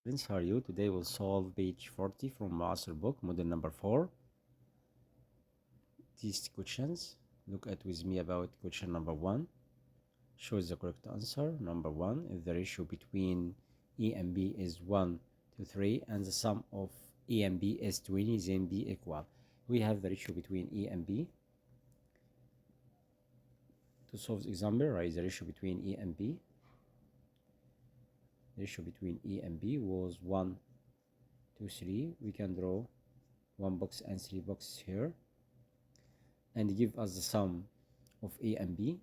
Friends, how are you? Today we'll solve page 40 from المعاصر book, model number 4. These questions, look at with me about question number 1. Shows the correct answer. Number 1, if the ratio between A and B is 1 to 3 and the sum of A and B is 20, then B equal. We have the ratio between A and B. To solve the example, write the ratio between A and B. The ratio between A and B was 1 to 3. We can draw 1 box and 3 boxes here and give us the sum of A and B.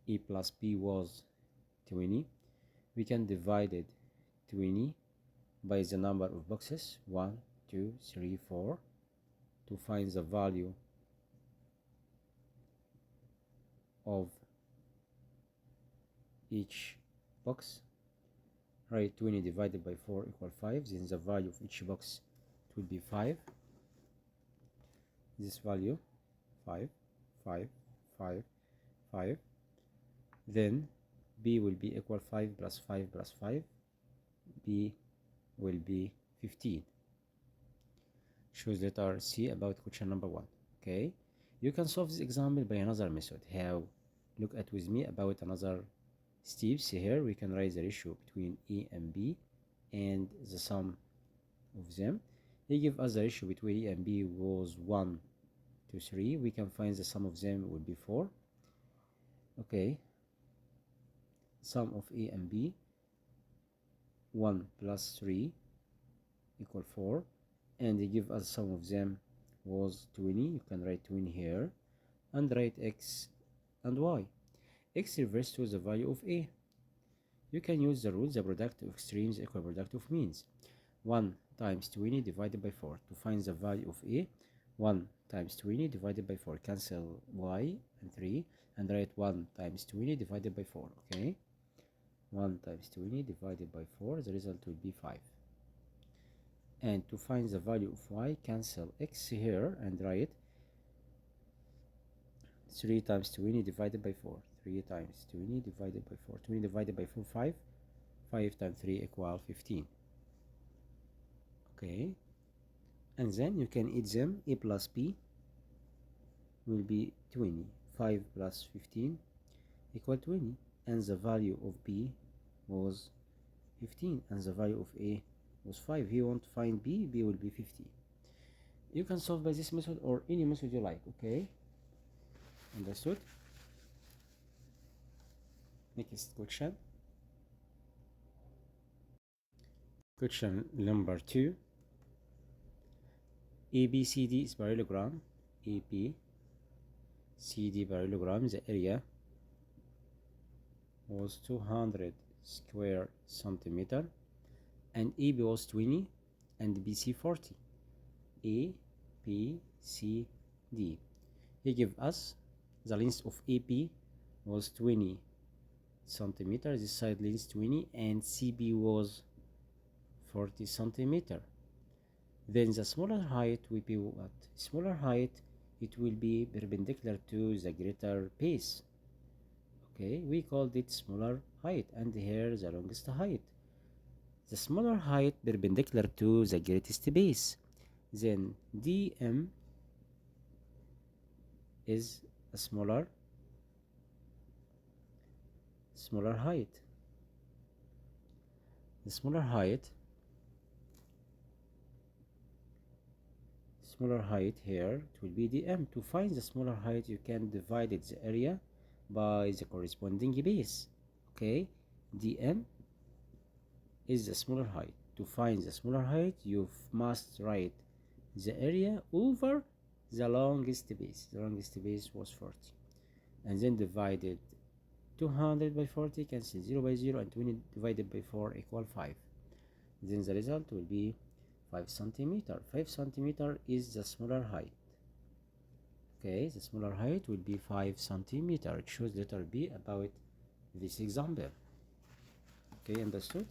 A plus B was 20. We can divide 20 by the number of boxes 1, 2, 3, 4 to find the value of each box. Write 20 divided by 4 equal 5, then the value of each box will be 5. This value 5, 5, 5, 5. Then B will be equal 5 plus 5 plus 5. B will be 15. Choose letter C about question number 1. Okay, you can solve this example by another method. How? Look at with me about another steps. Here we can write the ratio between A and B and the sum of them. They give us the ratio between A and B was 1 to 3. We can find the sum of them would be 4. Okay, sum of A and B, 1 plus 3 equal 4, and they give us sum of them was 20. You can write 20 here and write X and Y. X refers to the value of A. You can use the rule, the product of extremes equal product of means. 1 times 20 divided by 4. To find the value of A, 1 times 20 divided by 4. Cancel Y and 3 and write 1 times 20 divided by 4. Okay, 1 times 20 divided by 4, the result will be 5. And to find the value of Y, cancel X here and write 3 times 20 divided by 4. 3 times 20 divided by 4. 20 divided by 4, 5. 5 times 3 equal 15. Okay, and then you can add them. A plus B will be 20. 5 plus 15 equal 20. And the value of B was 15. And the value of A was 5. He won't find B. B will be 50. You can solve by this method or any method you like. Okay, understood? Next question. Question number 2. ABCD is parallelogram. ABCD parallelogram. The area was 200 square centimeter and AB was 20 and BC 40. A, B, C, D. He give us the length of AP was 20 centimeter, this side length 20, and CB was 40 centimeter. Then the smaller height will be what? Smaller height, it will be perpendicular to the greater base. Okay, we called it smaller height, and here the longest height. The smaller height perpendicular to the greatest base. Then DM is a smaller height. The smaller height here, it will be DM. To find the smaller height, you can divide the area by the corresponding base. Okay, DM is the smaller height. To find the smaller height, you must write the area over the longest base. The longest base was 40, and then divided 200 by 40, cancel 0 by 0, and 20 divided by 4 equal 5. Then the result will be 5 centimeter. 5 centimeter is the smaller height. Okay, the smaller height will be 5 centimeter. Choose letter B about this example. Okay, understood?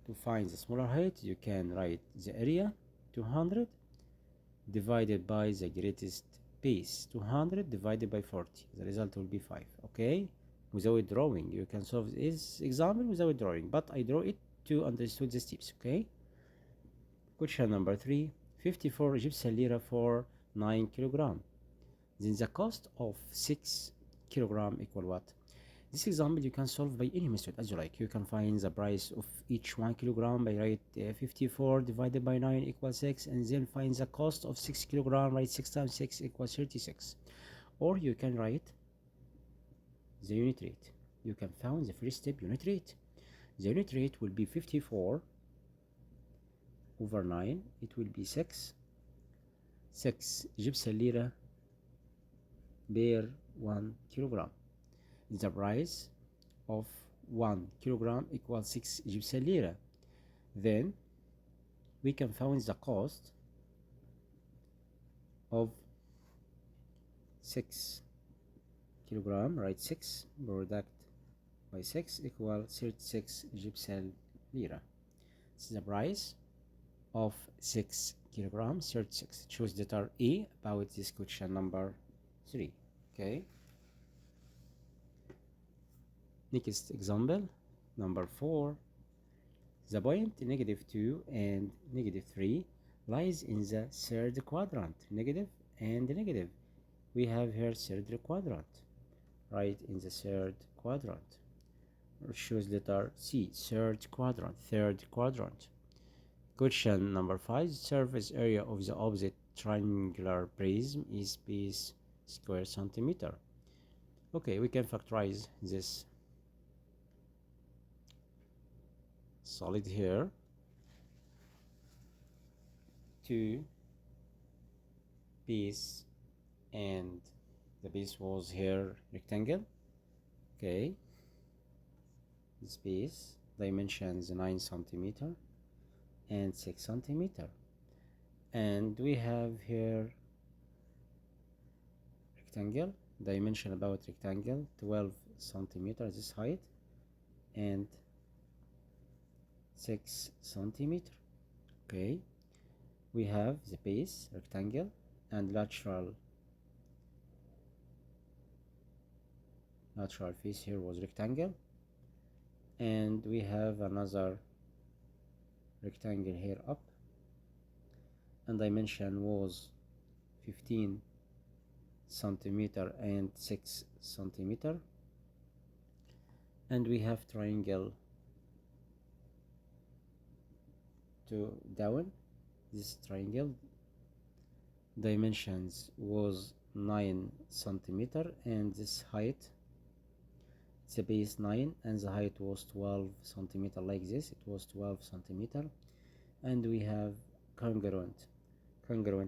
To find the smaller height, you can write the area 200 divided by the greatest base. 200 divided by 40. The result will be 5. Okay, without drawing. You can solve this example without drawing, but I draw it to understand the steps. Okay. Question number 3. 54 Egyptian lira for 9 kilogram. Then the cost of 6 kilogram equal what? This example you can solve by any method as you like. You can find the price of each 1 kilogram by write 54 divided by 9 equals 6, and then find the cost of 6 kilogram, write 6 times 6 equals 36. Or you can write the unit rate. You can find the first step unit rate. The unit rate will be 54 over 9. It will be 6 Egyptian lira per 1 kilogram. The price of 1 kilogram equals 6 Egyptian lira. Then we can find the cost of 6 kilogram, right? 6 product by 6 equal 36 Egyptian lira. This is the price of 6 kilogram, 36. Choose letter A about this question number 3. Okay. Next example, number 4. The point -2 and -3 lies in the third quadrant. Negative and negative. We have here third quadrant. Right in the third quadrant. Choose letter C, third quadrant. Question number 5. Surface area of the opposite triangular prism is base square centimeter. Okay, we can factorize this solid here to base, and the base was here rectangle. Okay, this base dimensions 9 centimeter and 6 centimeter, and we have here rectangle, dimension about rectangle 12 centimeter this height and 6 centimeter. Okay, we have the base rectangle and lateral face here was rectangle, and we have another rectangle here up, and dimension was 15 centimeter and 6 centimeter, and we have triangle to down. This triangle dimensions was 9 centimeter, and this height, the base 9 and the height was 12 centimeter, like this. It was 12 centimeter, and we have congruent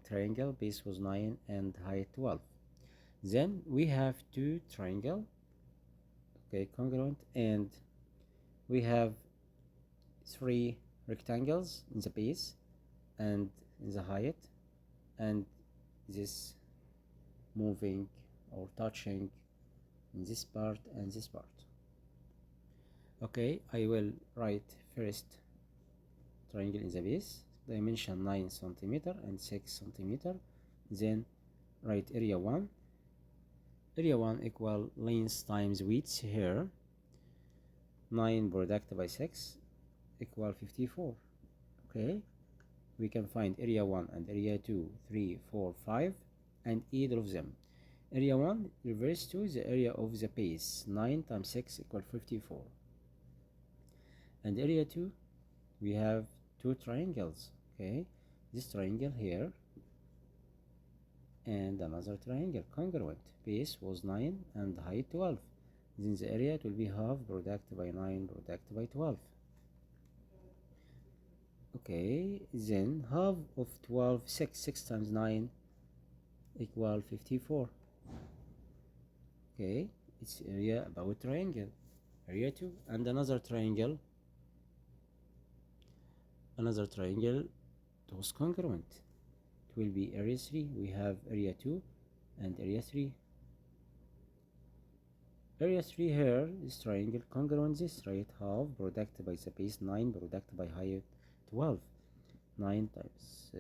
triangle, base was 9 and height 12. Then we have two triangle, okay, congruent, and we have 3 rectangles in the base and in the height, and this moving or touching in this part and this part. Okay, I will write first triangle in the base, dimension 9 centimeter and 6 centimeter. Then write area 1. Area 1 equal length times width here. 9 product by 6 equal 54. Okay, we can find area 1 and area 2, 3, 4, 5, and either of them. Area 1 reverse to the area of the base. 9 times 6 equal 54. And area 2, we have two triangles. Okay, this triangle here and another triangle congruent. Base was 9 and height 12. Then the area will be half product by 9 product by 12. Okay, then half of 12, 6 times 9 equal 54. Okay, it's area about triangle. Area 2 and another triangle it was congruent. It will be area 3. We have area 2 and area 3. Area 3 here is triangle congruent this, right? Half product by the base 9 product by height 12. 9 times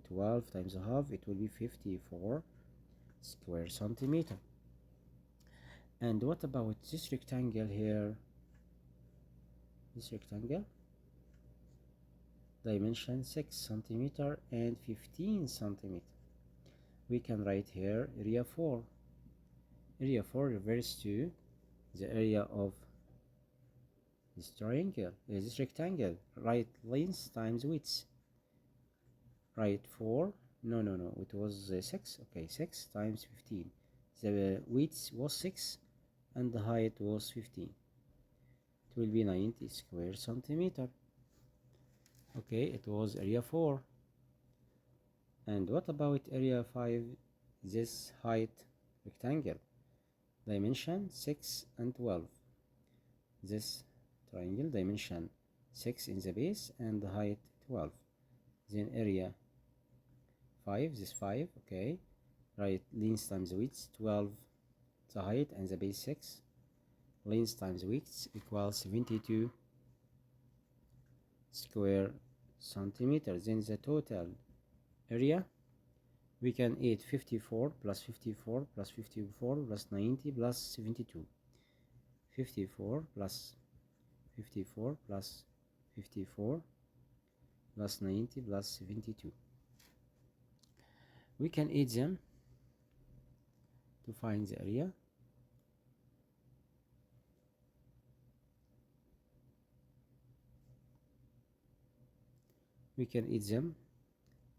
12 times half, it will be 54 square centimeter. And what about this rectangle here? This rectangle, dimension 6 centimeter and 15 centimeter. We can write here area 4. Area 4 refers to the area of this triangle, this rectangle. Write length times width. Write 4. No, it was 6. Okay, 6 times 15. The width was 6 and the height was 15. It will be 90 square centimeter. Okay, it was area 4. And what about area 5? This height rectangle, dimension 6 and 12. This triangle, dimension 6 in the base and the height 12. Then area 5, this 5. Okay, right, length times width 12, the height and the base 6. Length times width equals 72 square centimeters. Then the total area, we can add 54 plus 54 plus 54 plus 90 plus 72. 54 plus 54 plus 54 plus 90 plus 72. We can add them to find the area. We can add them.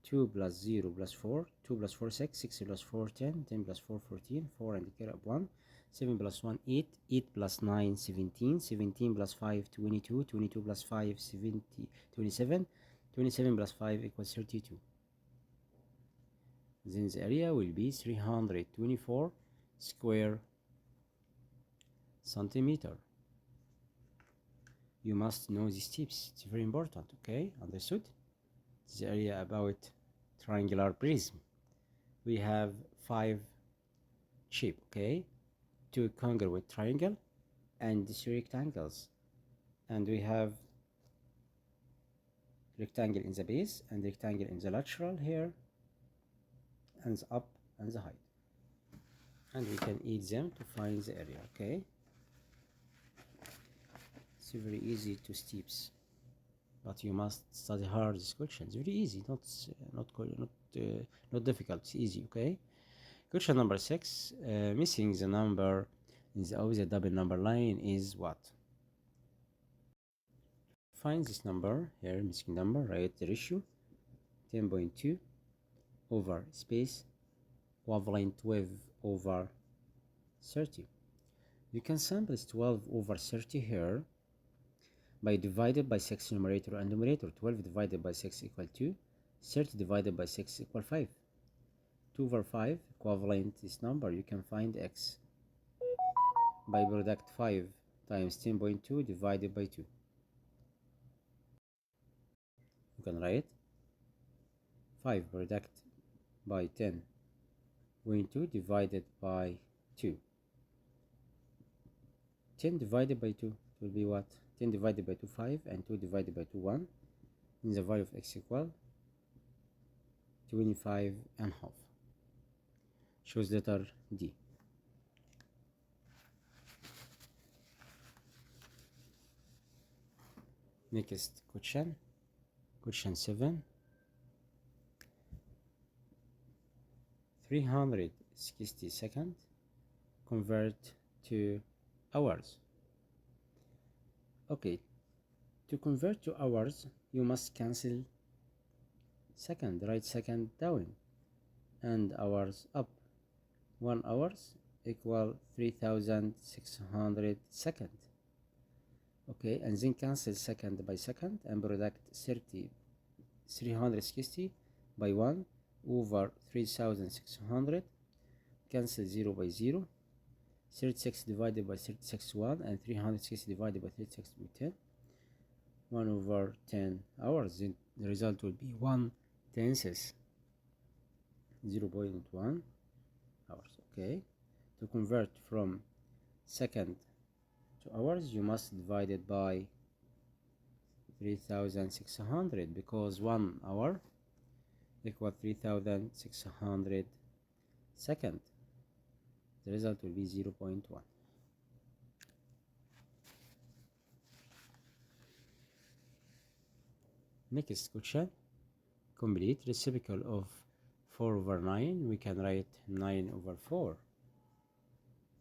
2 plus 0 plus 4, 2 plus 4 6, 6 plus 4 10, 10 plus 4 14, 4 and carry up 1, 7 plus 1 8, 8 plus 9 17, 17 plus 5 22, 22 plus 5 70, 27, 27 plus 5 equals 32. Then the area will be 324 square centimeter. You must know these tips, it's very important. Okay, understood? The area about triangular prism. We have 5 shape, okay, 2 congruent triangle and 3 rectangles, and we have rectangle in the base and rectangle in the lateral here, and the up and the height, and we can add them to find the area. Okay, it's very easy to steps, but you must study hard these questions. Very easy, not difficult, it's easy. Okay, question number 6. Missing the number in the opposite double number line is what? Find this number here, missing number. Write the ratio 10.2 over space equivalent 12 over 30. You can sample 12 over 30 here by divided by 6 numerator and numerator. 12 divided by 6 equal 2, 30 divided by 6 equal 5. 2 over 5 equivalent this number. You can find x by product 5 times 10.2 divided by 2. You can write 5 product by 10.2 divided by 2. 10 divided by 2 will be what? 10 divided by 2 5, and 2 divided by 2 1, and the value of x equal 25 and half. Choose letter D. Next question, question 7. 360 seconds convert to hours. Okay, to convert to hours, you must cancel second, write second down and hours up. 1 hours equal 3600 seconds. Okay, and then cancel second by second and product 360 by 1 over 3600. Cancel 0 by 0. 36 divided by 36 1, and 360 divided by 36 by 10. 1 over 10 hours. Then the result will be 1/10, 0.1 hours. Okay, to convert from second to hours, you must divide it by 3600, because 1 hour equal 3600 seconds. The result will be 0.1. Next question. Complete reciprocal of 4 over 9. We can write 9 over 4.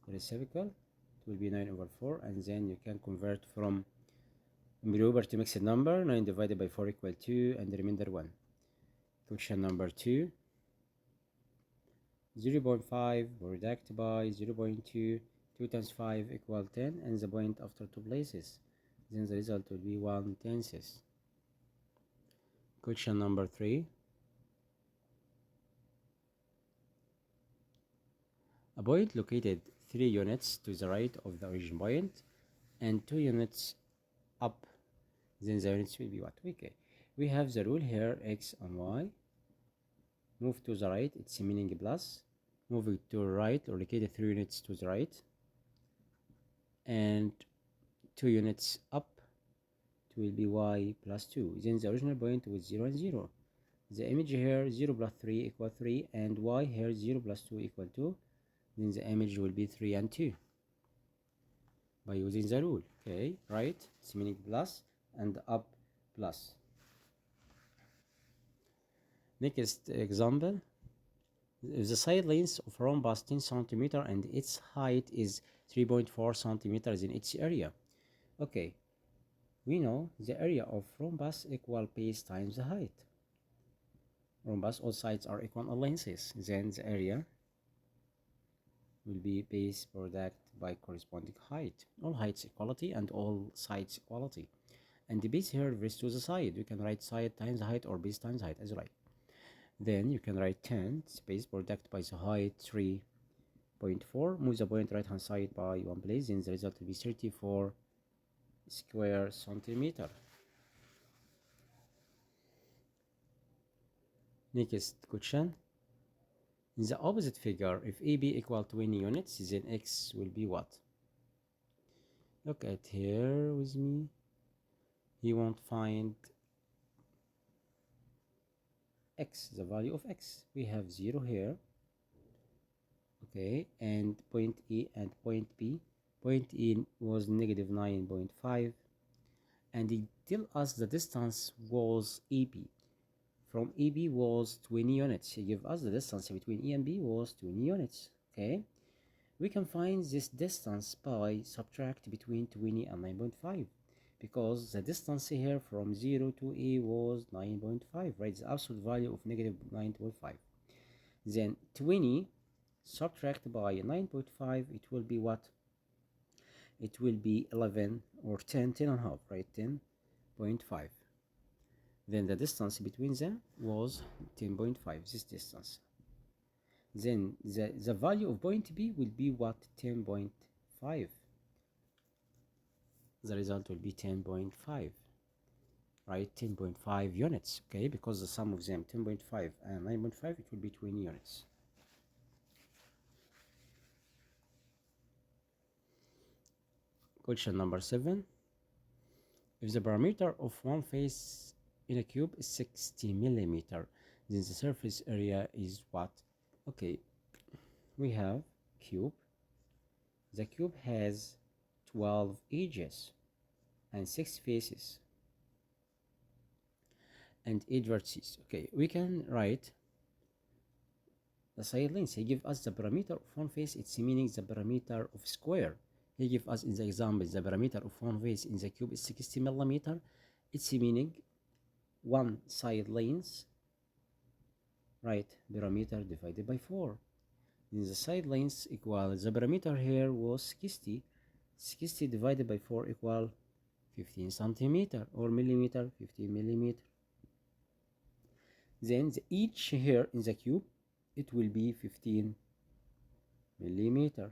Reciprocal, it will be 9 over 4, and then you can convert from improper to mixed number. 9 divided by 4 equal 2, and the remainder 1. Question number 2. 0.5 product by 0.2. 2 times 5 equal 10, and the point after 2 places. Then the result will be 1/10. Question number 3. A point located 3 units to the right of the origin point and 2 units up, then the units will be what? Okay, we have the rule here, x and y. Move to the right, it's meaning plus. Move it to the right, or located 3 units to the right and 2 units up, it will be y plus 2. Then the original point was 0 and 0. The image here, 0 plus 3 equal 3, and y here 0 plus 2 equal 2. Then the image will be 3 and 2 by using the rule. Okay, right, it's meaning plus, and up plus. Next example. The side length of rhombus 10 centimeter and its height is 3.4 centimeters in its area. Okay, we know the area of rhombus equal base times the height. Rhombus, all sides are equal lengths, then the area will be base product by corresponding height. All heights equality and all sides equality. And the base here refers to the side. You can write side times height or base times height as you like. Then you can write 10 space product by the height 3.4. Move the point right hand side by 1 place, then the result will be 34 square centimeter. Next question. In the opposite figure, if AB equal 20 units, then X will be what? Look at here with me. You won't find X, the value of X. We have 0 here. Okay, and point E and point B. Point E was negative 9.5, and it tell us the distance was AB. From EB was 20 units. He give us the distance between E and B was 20 units. Okay, we can find this distance by subtract between 20 and 9.5, because the distance here from 0 to E was 9.5, right? The absolute value of negative 9.5. Then 20 subtract by 9.5, it will be what? It will be 11 or 10 and a half, right? 10.5. Then the distance between them was 10.5, this distance. Then the value of point B will be what? 10.5. The result will be 10.5, right? 10.5 units, okay? Because the sum of them, 10.5 and 9.5, it will be 20 units. Question number 7. If the perimeter of one face in a cube is 60 millimeter, then the surface area is what? Okay, we have cube. The cube has 12 edges and 6 faces and 8 vertices. Okay, we can write the side length. He give us the perimeter of one face, it's meaning the perimeter of square. He give us in the example the perimeter of one face in the cube is 60 millimeter. It's meaning one side length, right? Perimeter divided by 4. Then the side length equal, the perimeter here was 60. 60 divided by 4 equal 15 centimeter or millimeter, 15 millimeter. Then the each here in the cube, it will be 15 millimeter.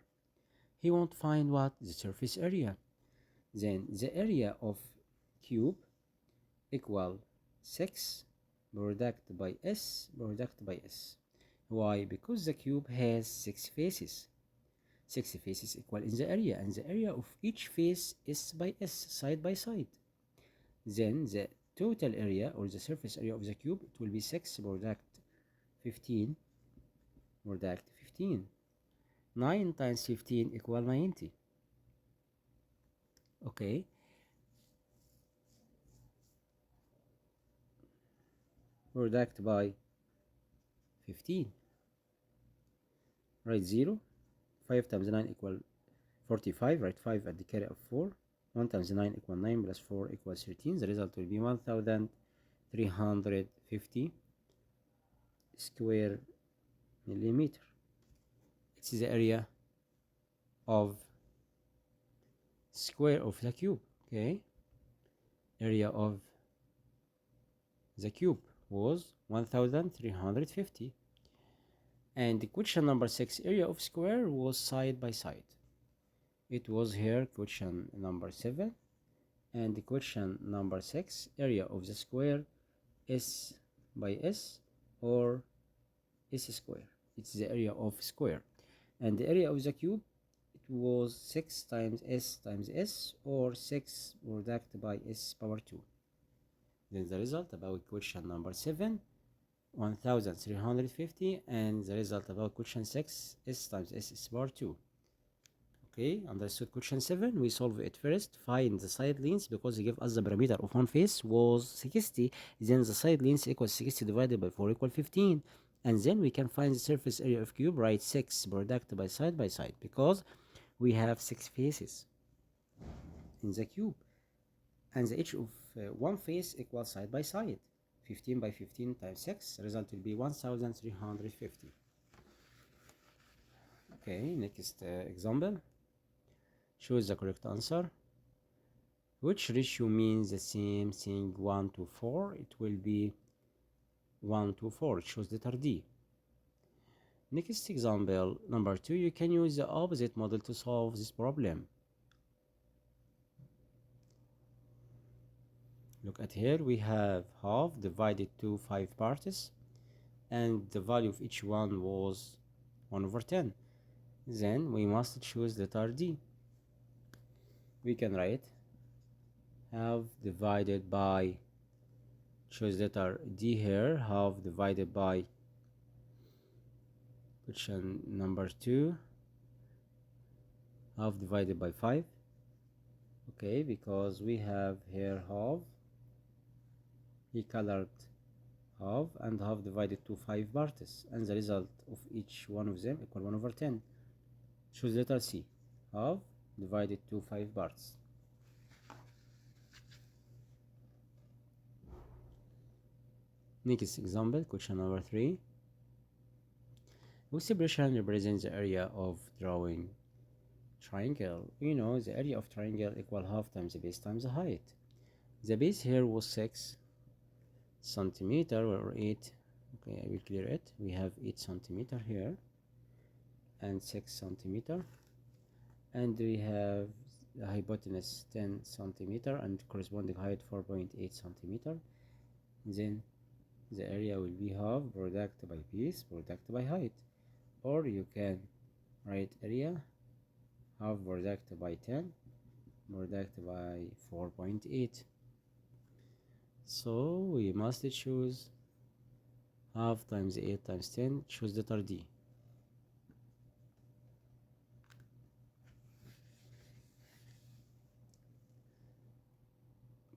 He won't find what? The surface area. Then the area of cube equal 6 product by S product by S. Why? Because the cube has 6 faces. 6 faces equal in the area, and the area of each face is by S, side by side. Then the total area or the surface area of the cube, it will be 6 product 15 product 15. 9 times 15 equal 90. Okay, product by 15. Write 0. 5 times 9 equal 45. Write 5 at the carry of 4. 1 times 9 equal 9 plus 4 equals 13. The result will be 1350 square millimeter. It's the area of square of the cube. Okay, area of the cube was 1350. And the question number 6, area of square, was side by side. It was here question number 7, and the question number 6, area of the square, S by S or S square. It's the area of square. And the area of the cube, it was 6 times S or 6 product by S power 2. Then the result about question number 7, 1350, and the result about question 6, S times S power 2. Okay, understood question 7. We solve it first. Find the side lengths, because they give us the parameter of one face was 60. Then the side length equals 60 divided by 4 equal 15. And then we can find the surface area of cube. Write 6 product by side, because we have 6 faces in the cube. And the edge of one face equals side by side. 15 by 15 times 6. Result will be 1350. Okay, next example. Choose the correct answer. Which ratio means the same thing 1 to 4? It will be 1 to 4. Choose letter D. Next example, number 2. You can use the opposite model to solve this problem. Look at here. We have half divided to 5 parts, and the value of each one was 1 over 10. Then we must choose letter D. We can write half divided by, choose letter D here, half divided by question number 2, half divided by 5. Okay, because we have here half, he colored half, and half divided to 5 parts, and the result of each one of them equal 1 over 10. Choose letter C, half divided to 5 parts. Next example, question number 3. Which expression represents the area of drawing triangle? You know, the area of triangle equal half times the base times the height. The base here was 6 centimeter or 8. Okay, I will clear it. We have 8 centimeter here and 6 centimeter, and we have the hypotenuse 10 centimeter and corresponding height 4.8 centimeter. Then the area will be half product by base product by height, or you can write area half product by 10 product by 4.8. So we must choose half times 8 times 10. Choose letter D.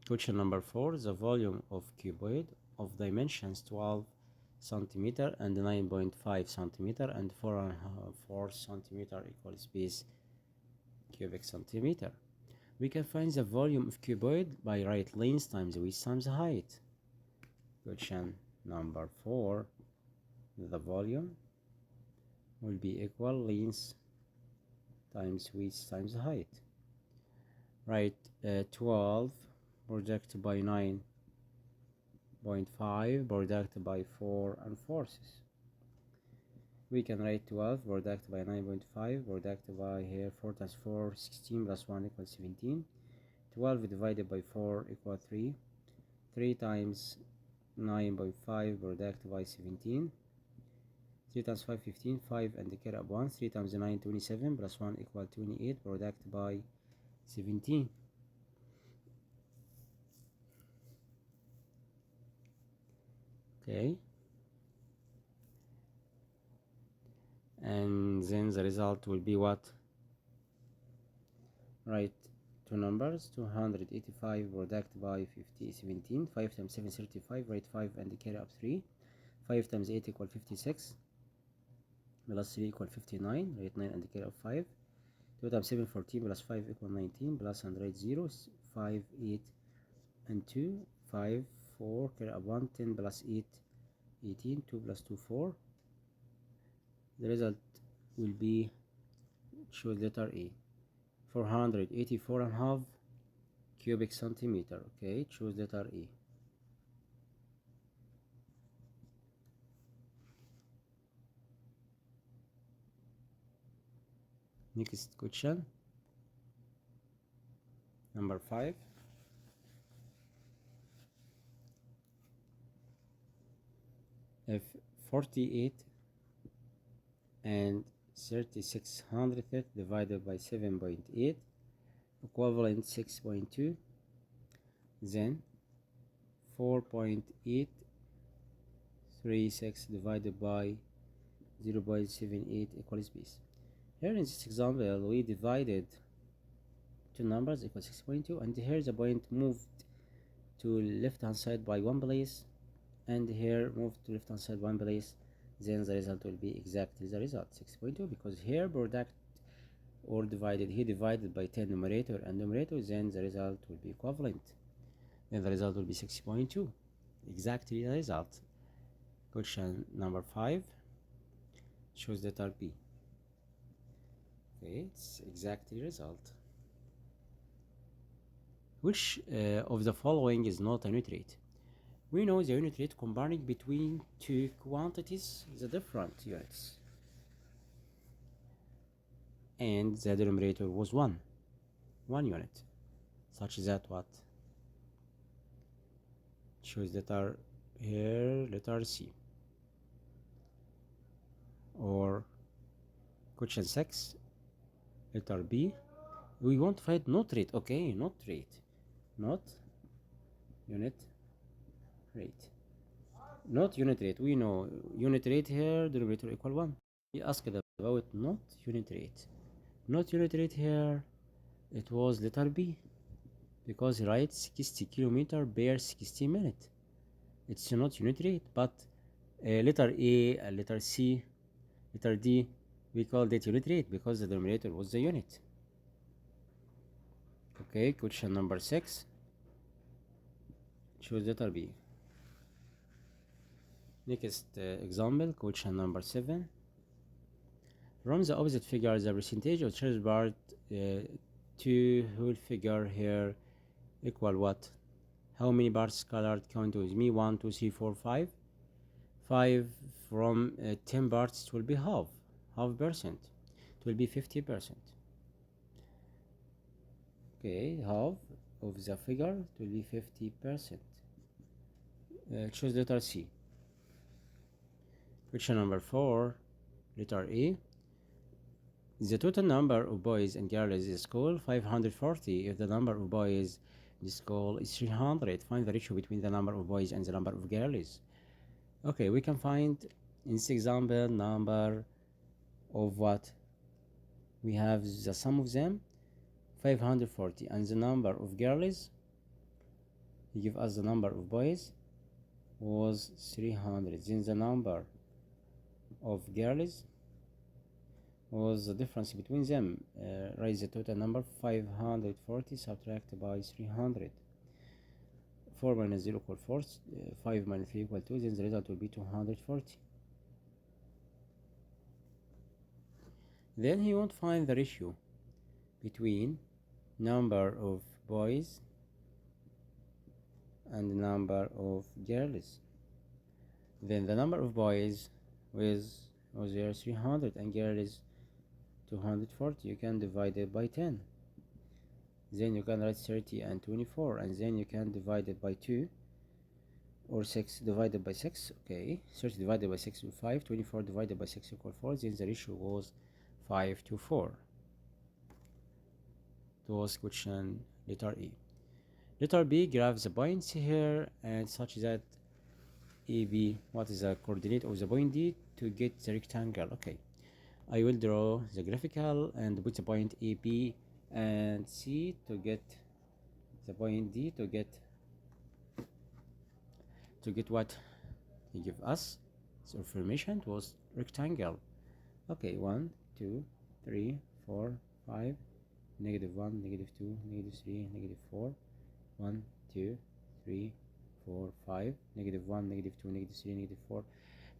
Question number 4. The volume of cuboid of dimensions 12 centimeter and 9.5 centimeter and 4 centimeter equal space cubic centimeter. We can find the volume of cuboid by right length times width times height. Question number 4. The volume will be equal length times width times height. Write 12 product by 9.5 product by 4 and forces. We can write 12 product by 9.5 product by here 4 times 4 16 plus 1 equals 17. 12 divided by 4 equal 3. 3 times 9.5 product by 17. 3 times 5 15. 5 and the carry up 1. 3 times 9 27 plus 1 equal 28 product by 17. Okay, and then the result will be what? Right, two numbers, 285 product by 50, 17, 5 times 7, 35, write 5 and carry up 3, 5 times 8 equal 56, plus 3 equal 59, write 9 and carry up 5, 2 times 7, 14, plus 5 equal 19, plus and write 0, 5, 8 and 2, 5, 4, carry up 1, 10 plus 8, 18, 2 plus 2, 4. The result will be, choose letter A, 484.5 cubic centimeter. Okay, choose letter A. Next question, number 5. If 48 and 3600th divided by 7.8 equivalent 6.2, then 4.836 divided by 0.78 equals this. Here in this example we divided two numbers equal 6.2, and here the point moved to left hand side by one place, and here moved to left hand side one place. Then the result will be exactly the result 6.2, because here product or divided, he divided by 10 numerator and numerator, then the result will be equivalent, then the result will be 6.2, exactly the result. Question number 5, choose letter B. Okay, it's exactly result. Which of the following is not a unit rate? We know the unit rate comparing between two quantities, the different units, and the denominator was one unit, such that what? Choose letter here, letter C. Or question 6, letter B. We want to find not rate. Okay, not rate, not unit rate, not unit rate. We know unit rate here, denominator equal 1. We asked about not unit rate. Not unit rate here, it was letter B, because he writes 60 kilometer per 60 minutes. It's not unit rate. But letter A, letter C, letter D, we called it unit rate because the denominator was the unit. Okay, question number 6, choose letter B. Next example, question number 7. From the opposite figure, the percentage of charged part to whole figure here equal what? How many parts colored? Count with me. 1, 2, 3, 4, 5. 5 from 10 parts, it will be half percent. It will be 50%. Okay, half of the figure, it will be 50%. Choose letter C. Question number 4, letter A. The total number of boys and girls in school 540. If the number of boys in school is 300, find the ratio between the number of boys and the number of girls. Okay, we can find in this example number of what? We have the sum of them 540, and the number of girls, he give us the number of boys was 300, then the number of girls was the difference between them. Raise the total number 540 subtract by 300. 4 minus 0 equal 4, 5 minus 3 equal 2, then the result will be 240. Then he won't find the ratio between number of boys and number of girls. Then the number of boys was there 300 and girls 240. You can divide it by 10. Then you can write 30 and 24, and then you can divide it by 2 or 6 divided by 6. Okay, 30 divided by 6 equals 5, 24 divided by 6 equals 4. Then the ratio was 5 to 4. That was question letter E. Letter B, graph the points here and such that AB, what is the coordinate of the point D to get the rectangle. Okay, I will draw the graphical and put the point AB and C to get the point D to get what he give us. So information was rectangle. Okay, 1 2 3 4 5 -1 -2 -3 -4 1 2 3 4 5 -1 -2 -3 -4.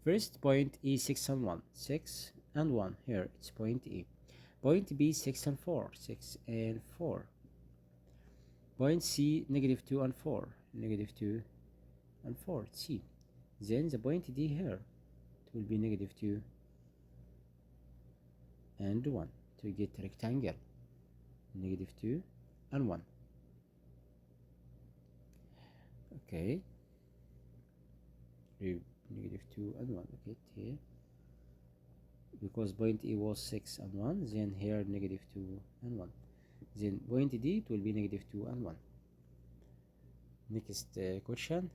First point E 6 and 1, 6 and 1. Here it's point E. Point B 6 and 4, 6 and 4. Point C -2 and 4, -2 and 4, C. Then the point D here, it will be -2 and 1 to get rectangle. -2 and 1. Okay. -2 and 1. Okay, here. Because point E was 6 and 1, then here -2 and 1. Then point D, it will be -2 and 1. Next question.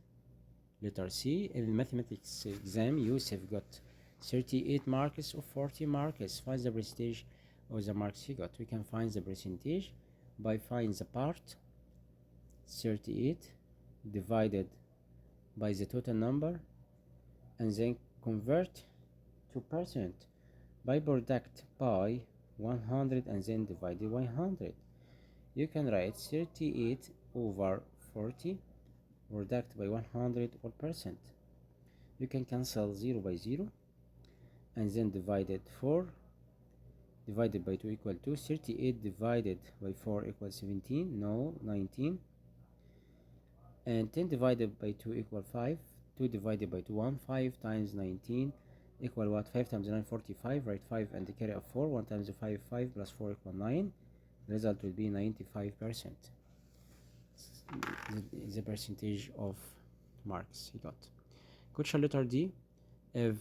Letter C. In the mathematics exam, Yusuf got 38 marks of 40 marks. Find the percentage of the marks he got. We can find the percentage by find the part 38 divided by the total number and then convert to percent by product by 100 and then divide by 100. You can write 38 over 40 product by 100 or percent. You can cancel 0 by 0 and then divided 4 divided by 2 equal to 38 divided by 4 equals 17, no, 19, and 10 divided by 2 equal 5, 2 divided by 2 1, 5 times 19 equal what? 5 times 9 45, write 5 and the carry of 4, 1 times 5 5 plus 4 equal 9. The result will be 95%. The percentage of marks he got. Question letter D. If